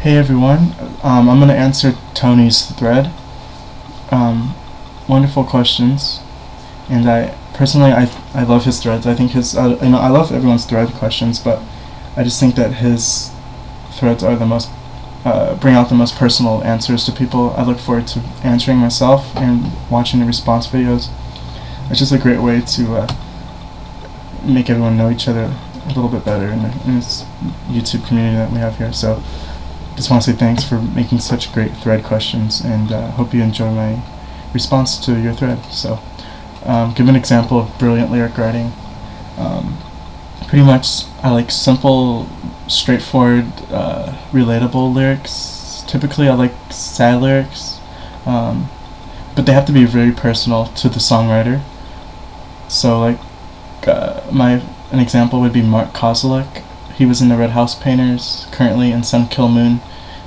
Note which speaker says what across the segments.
Speaker 1: Hey everyone, I'm going to answer Tony's thread. Wonderful questions, and I love his threads. I think I love everyone's thread questions, but I just think that his threads are the most bring out the most personal answers to people. I look forward to answering myself and watching the response videos. It's just a great way to make everyone know each other a little bit better in this YouTube community that we have here. So just want to say thanks for making such great thread questions, and hope you enjoy my response to your thread. So give an example of brilliant lyric writing. Pretty much I like simple, straightforward, relatable lyrics. Typically I like sad lyrics, but they have to be very personal to the songwriter. So like an example would be Mark Kozelek. He was in the Red House Painters, currently in Sun Kill Moon,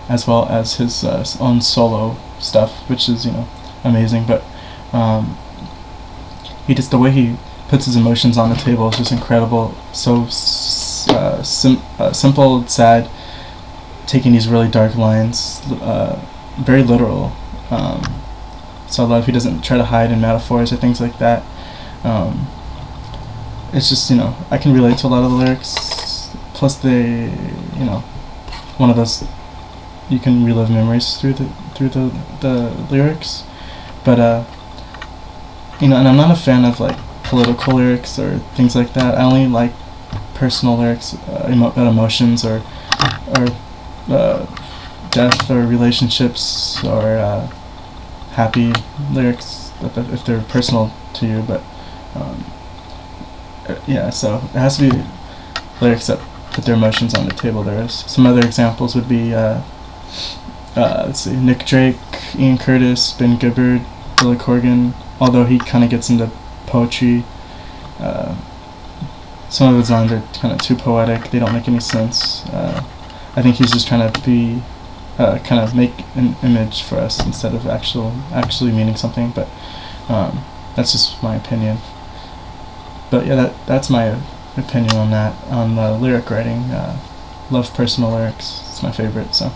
Speaker 1: as well as his own solo stuff, which is amazing. But the way he puts his emotions on the table is just incredible. So simple, sad, taking these really dark lines, very literal. So I love he doesn't try to hide in metaphors or things like that. It's just I can relate to a lot of the lyrics. Plus they one of those you can relive memories through the lyrics. But and I'm not a fan of like political lyrics or things like that. I only like personal lyrics about emotions or death or relationships or happy lyrics if they're personal to you. But yeah, so it has to be lyrics that put their emotions on the table. There is some other examples would be let's see, Nick Drake, Ian Curtis, Ben Gibbard, Billy Corgan. Although he kind of gets into poetry, some of his lines are kind of too poetic. They don't make any sense. I think he's just trying to be kind of make an image for us instead of actually meaning something. But that's just my opinion. But yeah, that's my opinion on that, on lyric writing. Love personal lyrics. It's my favorite. So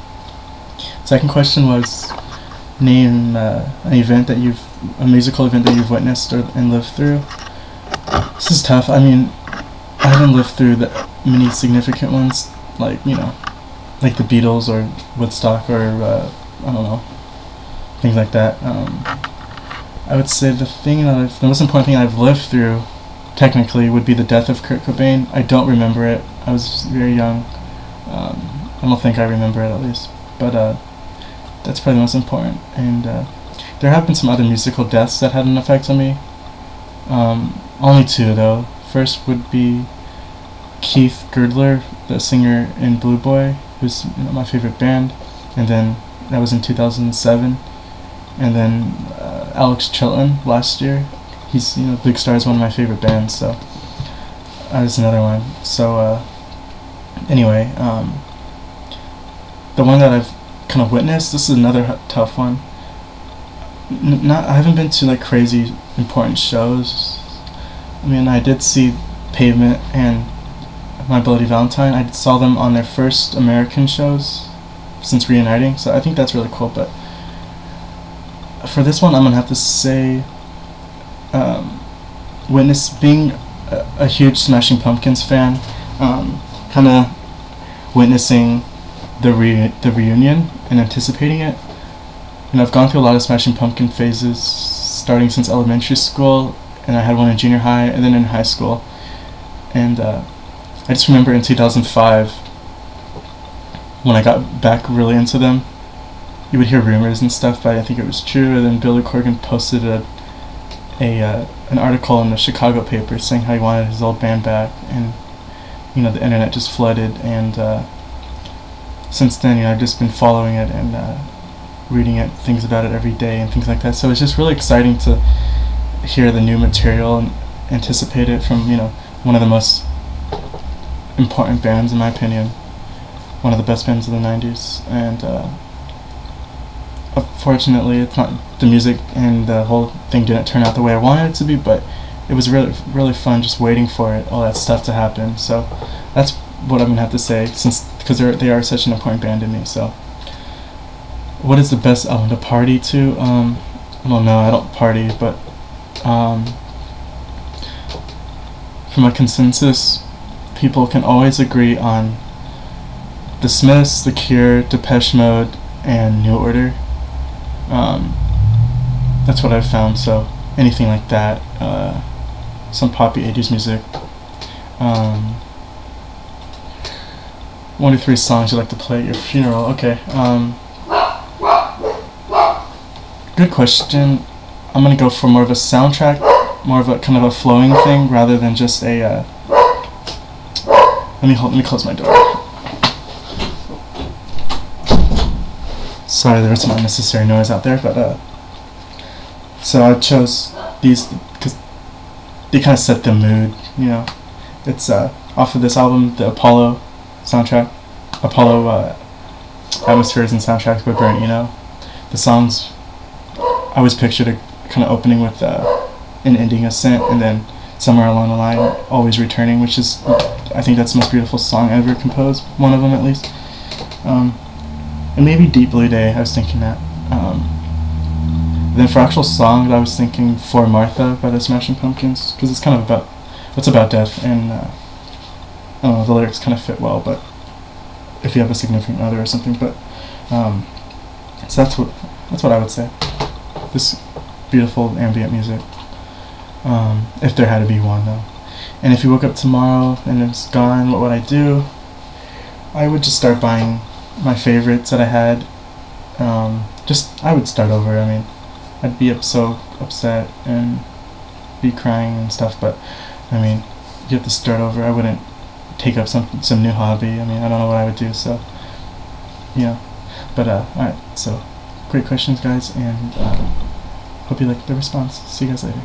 Speaker 1: second question was, name a musical event that you've witnessed and lived through. This is tough. I mean, I haven't lived through many significant ones, like like the Beatles or Woodstock or I don't know, things like that. I would say the most important thing I've lived through, technically, would be the death of Kurt Cobain. I don't remember it. I was very young. I don't think I remember it, at least. But that's probably the most important. And there have been some other musical deaths that had an effect on me. Only two, though. First would be Keith Girdler, the singer in Blue Boy, who's my favorite band. And then that was in 2007. And then Alex Chilton last year. He's Big Star is one of my favorite bands, so that's another one. So anyway, the one that I've kind of witnessed, this is another tough one. I haven't been to like crazy important shows. I mean, I did see Pavement and My Bloody Valentine. I saw them on their first American shows since reuniting, so I think that's really cool. But for this one, I'm gonna have to say being a huge Smashing Pumpkins fan, kind of witnessing the reunion and anticipating it. I've gone through a lot of Smashing Pumpkin phases, starting since elementary school, and I had one in junior high and then in high school. And I just remember in 2005, when I got back really into them, you would hear rumors and stuff, but I think it was true. And then Billy Corgan posted an article in the Chicago paper saying how he wanted his old band back, and the internet just flooded. And since then, I've just been following it and reading things about it every day and things like that. So it's just really exciting to hear the new material and anticipate it from one of the most important bands, in my opinion, one of the best bands of the 90s. And unfortunately, it's not, the music and the whole thing didn't turn out the way I wanted it to be, but it was really fun just waiting for all that stuff to happen. So that's what I'm gonna have to say, because they are such an important band to me. So What is the best album to party to? I don't know. I don't party, but from a consensus, people can always agree on The Smiths, The Cure, Depeche Mode, and New Order. That's what I've found. So anything like that, some poppy 80s music. 1 to 3 songs you'd like to play at your funeral. Okay. Good question. I'm gonna go for more of a soundtrack, more of a kind of a flowing thing rather than just a. Let me close my door. Sorry, there was some unnecessary noise out there, but so I chose these because they kind of set the mood. You know, it's off of this album, the Apollo soundtrack, Apollo Atmospheres and Soundtracks by Burnt. You know, the songs. I always pictured it kind of opening with an ending Ascent, and then somewhere along the line, Always Returning, which is, I think that's the most beautiful song ever composed, one of them at least. And maybe Deep Blue Day, I was thinking that. Then for actual songs, I was thinking For Martha by the Smashing Pumpkins, because it's kind of about, it's about death, and I don't know, the lyrics kind of fit well, but if you have a significant other or something, but so that's what I would say. This beautiful ambient music, if there had to be one though. And if you woke up tomorrow and it's gone, what would I do? I would just start buying my favorites that I had. I would start over. I mean, I'd be so upset and be crying and stuff, but I mean, you have to start over. I wouldn't take up some new hobby. I mean, I don't know what I would do, so yeah. But alright, so great questions, guys, and hope you liked the response. See you guys later.